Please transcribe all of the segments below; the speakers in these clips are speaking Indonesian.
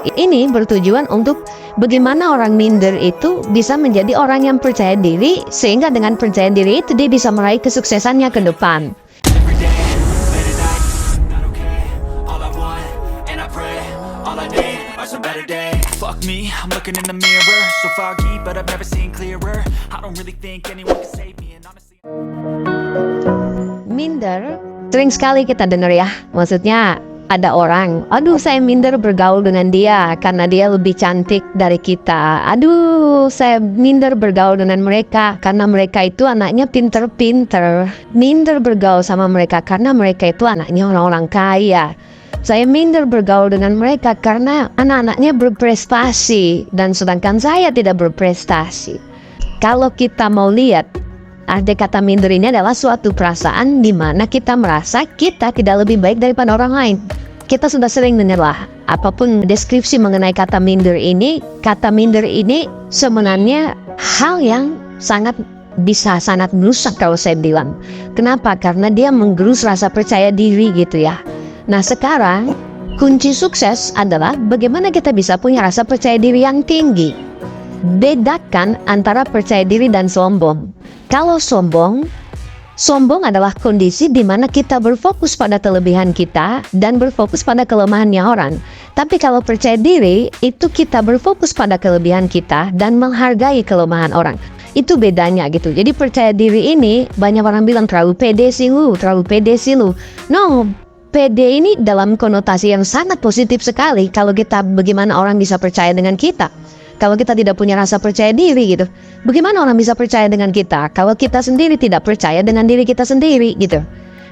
Ini bertujuan untuk bagaimana orang minder itu bisa menjadi orang yang percaya diri, sehingga dengan percaya diri itu dia bisa meraih kesuksesannya ke depan. Fuck me, I'm looking in the mirror, so foggy, but I've never seen clearer. I don't really think anyone can save me, and honestly Minder, sering sekali kita dengar ya, maksudnya ada orang, aduh saya minder bergaul dengan dia karena dia lebih cantik dari kita. Aduh saya minder bergaul dengan mereka karena mereka itu anaknya pinter-pinter. Minder bergaul sama mereka karena mereka itu anaknya orang-orang kaya. Saya minder bergaul dengan mereka karena anak-anaknya berprestasi dan sedangkan saya tidak berprestasi. Kalau kita mau lihat, arti kata minder ini adalah suatu perasaan di mana kita merasa kita tidak lebih baik daripada orang lain. Kita sudah sering mendengar apapun deskripsi mengenai kata minder ini sebenarnya hal yang bisa sangat merusak kalau saya bilang. Kenapa? Karena dia menggerus rasa percaya diri gitu ya. Nah sekarang kunci sukses adalah bagaimana kita bisa punya rasa percaya diri yang tinggi. Bedakan antara percaya diri dan sombong. Kalau sombong adalah kondisi di mana kita berfokus pada kelebihan kita dan berfokus pada kelemahannya orang. Tapi kalau percaya diri, itu kita berfokus pada kelebihan kita dan menghargai kelemahan orang. Itu bedanya gitu. Jadi percaya diri ini, banyak orang bilang terlalu pede sih lu. No, pede ini dalam konotasi yang sangat positif sekali. Kalau kita, bagaimana orang bisa percaya dengan kita? Kalau kita tidak punya rasa percaya diri gitu, bagaimana orang bisa percaya dengan kita? Kalau kita sendiri tidak percaya dengan diri kita sendiri gitu.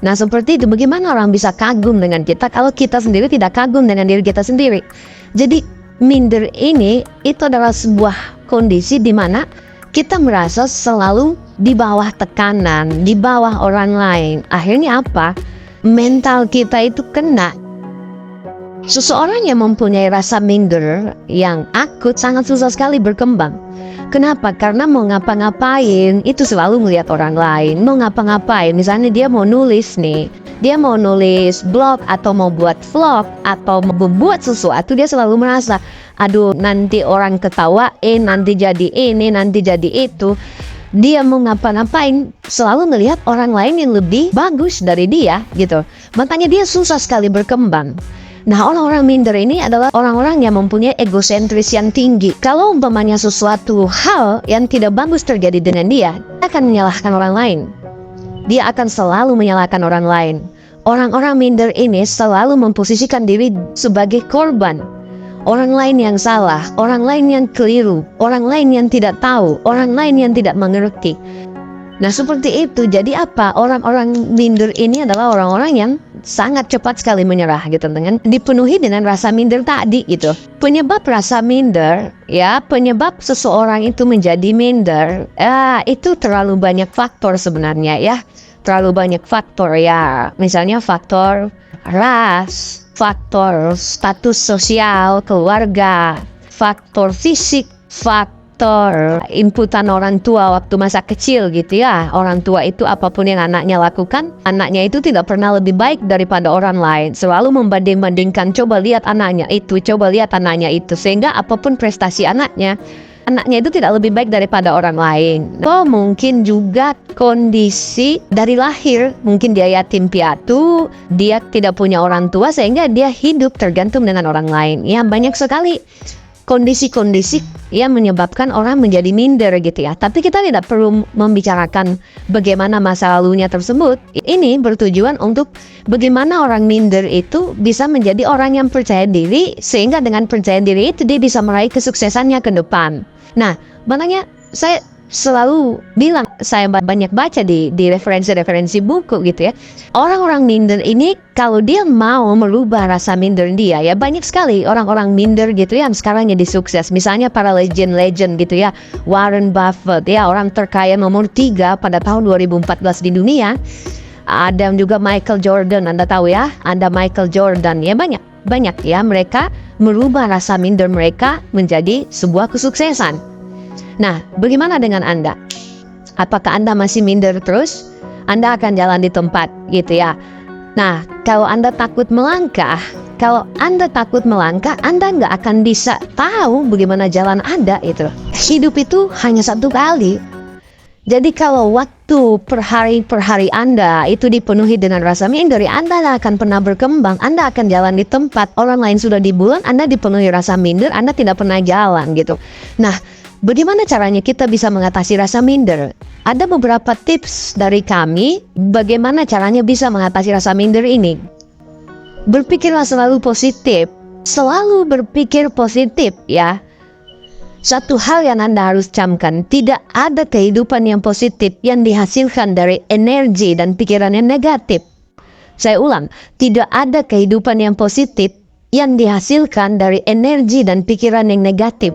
Nah seperti itu, bagaimana orang bisa kagum dengan kita kalau kita sendiri tidak kagum dengan diri kita sendiri? Jadi minder ini itu adalah sebuah kondisi di mana kita merasa selalu di bawah tekanan, di bawah orang lain. Akhirnya apa? Mental kita itu kena. Seseorang yang mempunyai rasa minder yang akut sangat susah sekali berkembang. Kenapa? Karena mau ngapa-ngapain itu selalu melihat orang lain. Mau ngapa-ngapain, misalnya dia mau nulis nih, dia mau nulis blog atau mau buat vlog atau mau membuat sesuatu, dia selalu merasa, aduh nanti orang ketawain, nanti jadi ini, nanti jadi itu. Dia mau ngapa-ngapain selalu melihat orang lain yang lebih bagus dari dia gitu. Makanya dia susah sekali berkembang. Nah orang-orang minder ini adalah orang-orang yang mempunyai egosentris yang tinggi. Kalau umpamanya sesuatu hal yang tidak bagus terjadi dengan dia akan menyalahkan orang lain. Dia akan selalu menyalahkan orang lain. Orang-orang minder ini selalu memposisikan diri sebagai korban. Orang lain yang salah, orang lain yang keliru, orang lain yang tidak tahu, orang lain yang tidak mengerti. Nah seperti itu, jadi apa? Orang-orang minder ini adalah orang-orang yang sangat cepat sekali menyerah gitu, dengan dipenuhi dengan rasa minder tadi gitu. Penyebab rasa minder, ya penyebab seseorang itu menjadi minder, itu terlalu banyak faktor sebenarnya ya. Terlalu banyak faktor ya, misalnya faktor ras, faktor status sosial, keluarga, faktor fisik, faktor inputan orang tua waktu masa kecil gitu ya. Orang tua itu apapun yang anaknya lakukan, anaknya itu tidak pernah lebih baik daripada orang lain. Selalu membanding-bandingkan, coba lihat anaknya itu, coba lihat anaknya itu. Sehingga apapun prestasi anaknya itu tidak lebih baik daripada orang lain. Atau mungkin juga kondisi dari lahir, mungkin dia yatim piatu, dia tidak punya orang tua sehingga dia hidup tergantung dengan orang lain. Ya banyak sekali kondisi-kondisi yang menyebabkan orang menjadi minder gitu ya. Tapi kita tidak perlu membicarakan bagaimana masa lalunya tersebut. Ini bertujuan untuk bagaimana orang minder itu bisa menjadi orang yang percaya diri, sehingga dengan percaya diri itu dia bisa meraih kesuksesannya ke depan. Nah, makanya saya selalu bilang, saya banyak baca di referensi-referensi buku gitu ya. Orang-orang minder ini kalau dia mau merubah rasa minder dia, ya banyak sekali orang-orang minder gitu yang sekarang jadi sukses. Misalnya para legend-legend gitu ya, Warren Buffett ya, orang terkaya nomor 3 pada tahun 2014 di dunia. Ada juga Michael Jordan, Anda tahu ya, ada Michael Jordan ya, banyak ya, mereka merubah rasa minder mereka menjadi sebuah kesuksesan. Nah, bagaimana dengan Anda? Apakah Anda masih minder terus? Anda akan jalan di tempat gitu ya. Nah, kalau Anda takut melangkah, Kalau Anda takut melangkah, Anda nggak akan bisa tahu bagaimana jalan Anda itu. Hidup itu hanya satu kali. Jadi kalau waktu per hari Anda itu dipenuhi dengan rasa minder, Anda nggak akan pernah berkembang. Anda akan jalan di tempat orang lain sudah di bulan, Anda dipenuhi rasa minder, Anda tidak pernah jalan gitu. Nah, bagaimana caranya kita bisa mengatasi rasa minder? Ada beberapa tips dari kami bagaimana caranya bisa mengatasi rasa minder ini. Berpikirlah selalu positif. Selalu berpikir positif ya. Satu hal yang Anda harus camkan, tidak ada kehidupan yang positif yang dihasilkan dari energi dan pikiran yang negatif. Saya ulang, tidak ada kehidupan yang positif yang dihasilkan dari energi dan pikiran yang negatif.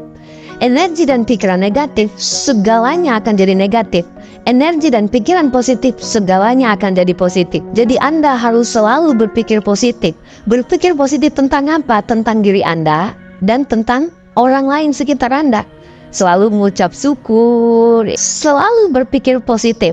Energi dan pikiran negatif, segalanya akan jadi negatif. Energi dan pikiran positif, segalanya akan jadi positif. Jadi Anda harus selalu berpikir positif. Berpikir positif tentang apa? Tentang diri Anda dan tentang orang lain sekitar Anda. Selalu mengucap syukur, selalu berpikir positif.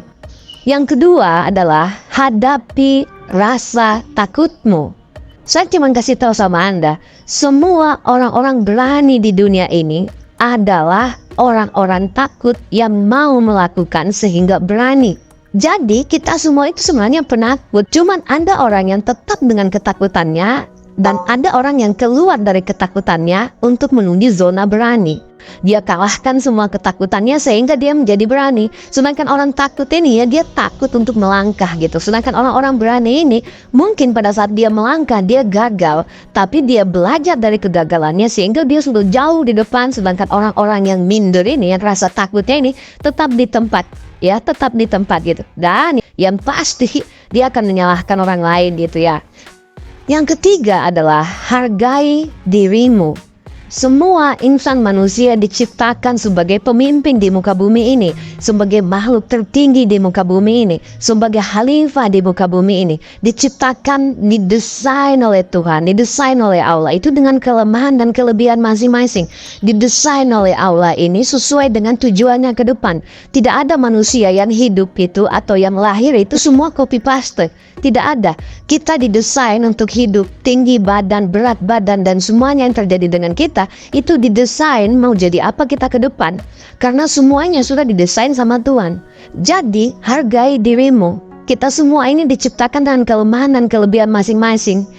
Yang kedua adalah hadapi rasa takutmu. Saya cuma kasih tahu sama Anda, semua orang-orang berani di dunia ini adalah orang-orang takut yang mau melakukan sehingga berani. Jadi kita semua itu sebenarnya penakut. Cuman ada orang yang tetap dengan ketakutannya dan ada orang yang keluar dari ketakutannya untuk menuju zona berani. Dia kalahkan semua ketakutannya sehingga dia menjadi berani. Sedangkan orang takut ini ya dia takut untuk melangkah gitu. Sedangkan orang-orang berani ini mungkin pada saat dia melangkah dia gagal, tapi dia belajar dari kegagalannya sehingga dia sudah jauh di depan. Sedangkan orang-orang yang minder ini, yang rasa takutnya ini tetap di tempat ya, tetap di tempat gitu. Dan yang pasti dia akan menyalahkan orang lain gitu ya. Yang ketiga adalah hargai dirimu. Semua insan manusia diciptakan sebagai pemimpin di muka bumi ini, sebagai makhluk tertinggi di muka bumi ini, sebagai khalifah di muka bumi ini. Diciptakan, didesain oleh Tuhan, didesain oleh Allah. Itu dengan kelemahan dan kelebihan masing-masing. Didesain oleh Allah ini sesuai dengan tujuannya ke depan. Tidak ada manusia yang hidup itu atau yang lahir itu semua copy paste. Tidak ada. Kita didesain untuk hidup tinggi badan, berat badan, dan semuanya yang terjadi dengan kita itu didesain mau jadi apa kita ke depan. Karena semuanya sudah didesain sama Tuhan. Jadi hargai dirimu. Kita semua ini diciptakan dengan kelemahan dan kelebihan masing-masing.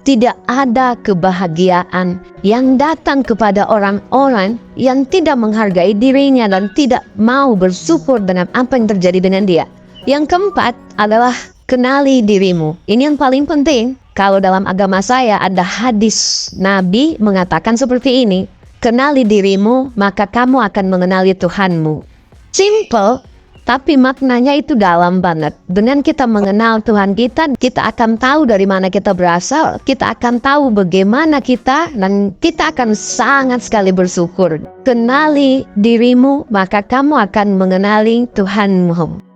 Tidak ada kebahagiaan yang datang kepada orang-orang yang tidak menghargai dirinya dan tidak mau bersyukur dengan apa yang terjadi dengan dia. Yang keempat adalah kenali dirimu. Ini yang paling penting. Kalau dalam agama saya ada hadis Nabi mengatakan seperti ini. Kenali dirimu, maka kamu akan mengenali Tuhanmu. Simple, tapi maknanya itu dalam banget. Dengan kita mengenal Tuhan kita, kita akan tahu dari mana kita berasal. Kita akan tahu bagaimana kita, dan kita akan sangat sekali bersyukur. Kenali dirimu, maka kamu akan mengenali Tuhanmu.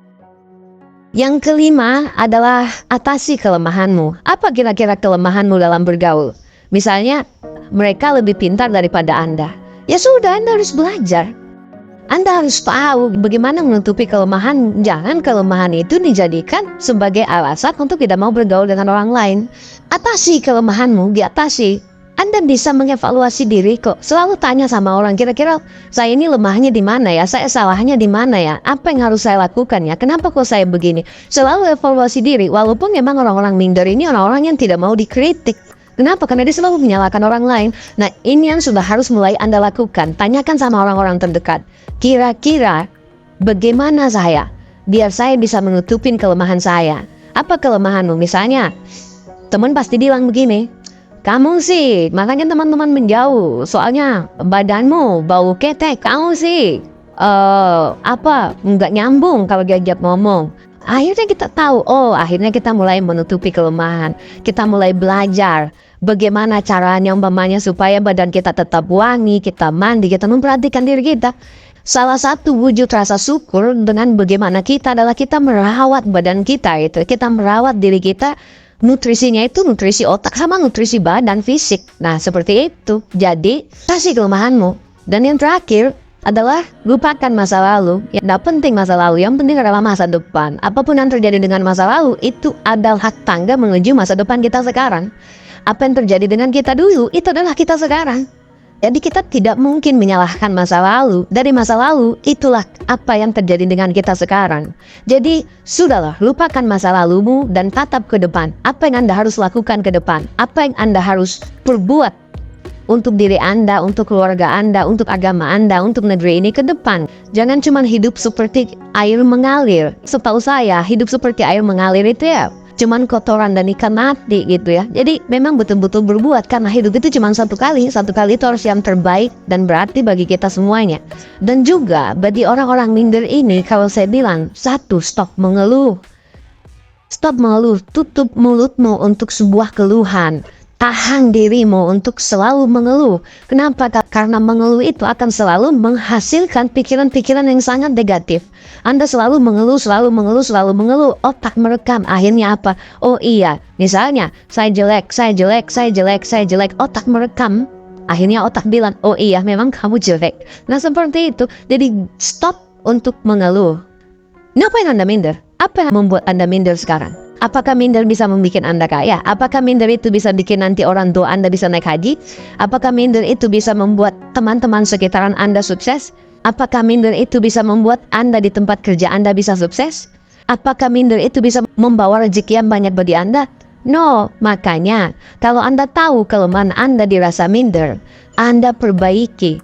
Yang kelima adalah atasi kelemahanmu. Apa kira-kira kelemahanmu dalam bergaul? Misalnya, mereka lebih pintar daripada Anda. Ya sudah, Anda harus belajar. Anda harus tahu bagaimana menutupi kelemahan. Jangan kelemahan itu dijadikan sebagai alasan untuk tidak mau bergaul dengan orang lain. Atasi kelemahanmu, diatasi. Anda bisa mengevaluasi diri kok. Selalu tanya sama orang, kira-kira saya ini lemahnya di mana ya? Saya salahnya di mana ya? Apa yang harus saya lakukan ya? Kenapa kok saya begini? Selalu evaluasi diri. Walaupun memang orang-orang minder ini orang-orang yang tidak mau dikritik. Kenapa? Karena dia selalu menyalahkan orang lain. Nah, ini yang sudah harus mulai Anda lakukan. Tanyakan sama orang-orang terdekat. Kira-kira bagaimana saya? Biar saya bisa menutupin kelemahan saya. Apa kelemahanmu? Misalnya, teman pasti bilang begini. Kamu sih, makanya teman-teman menjauh. Soalnya badanmu bau ketek. Kamu sih, nggak nyambung kalau diajak ngomong. Akhirnya kita tahu, akhirnya kita mulai menutupi kelemahan. Kita mulai belajar bagaimana caranya umpamanya supaya badan kita tetap wangi, kita mandi, kita memperhatikan diri kita. Salah satu wujud rasa syukur dengan bagaimana kita adalah kita merawat badan kita itu. Kita merawat diri kita. Nutrisinya itu nutrisi otak sama nutrisi badan fisik. Nah seperti itu. Jadi kasih kelemahanmu. Dan yang terakhir adalah lupakan masa lalu. Yang tidak penting masa lalu, yang penting adalah masa depan. Apapun yang terjadi dengan masa lalu itu adalah hak tangga menuju masa depan kita sekarang. Apa yang terjadi dengan kita dulu, itu adalah kita sekarang. Jadi kita tidak mungkin menyalahkan masa lalu. Dari masa lalu, itulah apa yang terjadi dengan kita sekarang. Jadi, sudahlah, lupakan masa lalumu dan tatap ke depan. Apa yang Anda harus lakukan ke depan? Apa yang Anda harus perbuat untuk diri Anda, untuk keluarga Anda, untuk agama Anda, untuk negeri ini ke depan. Jangan cuma hidup seperti air mengalir. Setahu saya, hidup seperti air mengalir itu ya cuman kotoran dan ikan mati gitu ya. Jadi memang betul-betul berbuat, karena hidup itu cuma satu kali itu harus yang terbaik dan berarti bagi kita semuanya. Dan juga bagi orang-orang minder ini, kalau saya bilang, satu, stop mengeluh. Stop mengeluh, tutup mulutmu untuk sebuah keluhan. Tahan dirimu untuk selalu mengeluh. Kenapa? Karena mengeluh itu akan selalu menghasilkan pikiran-pikiran yang sangat negatif. Anda selalu mengeluh, otak merekam. Akhirnya apa? Oh iya, misalnya saya jelek, otak merekam. Akhirnya otak bilang, oh iya memang kamu jelek. Nah seperti itu. Jadi stop untuk mengeluh. Ngapain Anda minder? Apa yang membuat Anda minder sekarang? Apakah minder bisa membuat Anda kaya? Apakah minder itu bisa bikin nanti orang tua Anda bisa naik haji? Apakah minder itu bisa membuat teman-teman sekitaran Anda sukses? Apakah minder itu bisa membuat Anda di tempat kerja Anda bisa sukses? Apakah minder itu bisa membawa rezeki yang banyak bagi Anda? No, makanya kalau Anda tahu kelemahan Anda dirasa minder, Anda perbaiki.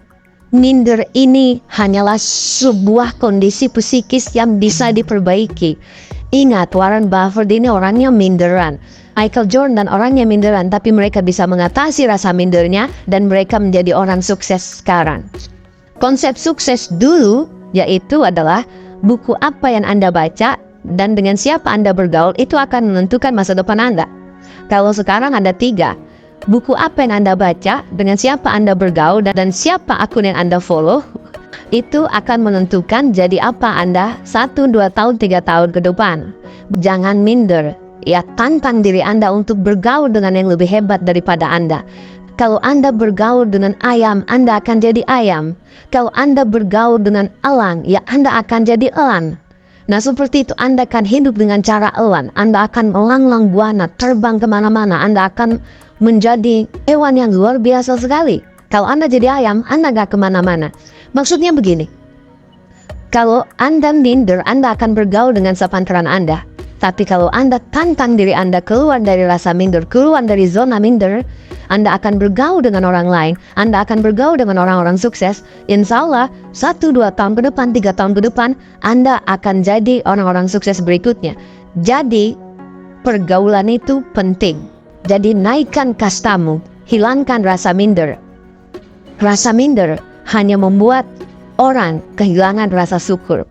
Minder ini hanyalah sebuah kondisi psikis yang bisa diperbaiki. Ingat, Warren Buffett ini orangnya minderan. Michael Jordan orangnya minderan, tapi mereka bisa mengatasi rasa mindernya dan mereka menjadi orang sukses sekarang. Konsep sukses dulu yaitu adalah buku apa yang Anda baca dan dengan siapa Anda bergaul itu akan menentukan masa depan Anda. Kalau sekarang ada 3, buku apa yang Anda baca, dengan siapa Anda bergaul, dan siapa akun yang Anda follow, itu akan menentukan jadi apa Anda 1, 2 tahun, 3 tahun ke depan. Jangan minder, ya tantang diri Anda untuk bergaul dengan yang lebih hebat daripada Anda. Kalau Anda bergaul dengan ayam, Anda akan jadi ayam. Kalau Anda bergaul dengan elang, ya Anda akan jadi elang. Nah seperti itu, Anda akan hidup dengan cara elang. Anda akan melanglang buana, terbang kemana-mana. Anda akan menjadi hewan yang luar biasa sekali. Kalau Anda jadi ayam, Anda gak kemana-mana. Maksudnya begini, kalau Anda minder, Anda akan bergaul dengan sepantaran Anda. Tapi kalau Anda tantang diri Anda keluar dari rasa minder, keluar dari zona minder, Anda akan bergaul dengan orang lain, Anda akan bergaul dengan orang-orang sukses. Insya Allah, 1, 2 tahun ke depan, 3 tahun ke depan, Anda akan jadi orang-orang sukses berikutnya. Jadi, pergaulan itu penting. Jadi, naikkan kastamu, hilangkan rasa minder. Rasa minder hanya membuat orang kehilangan rasa syukur.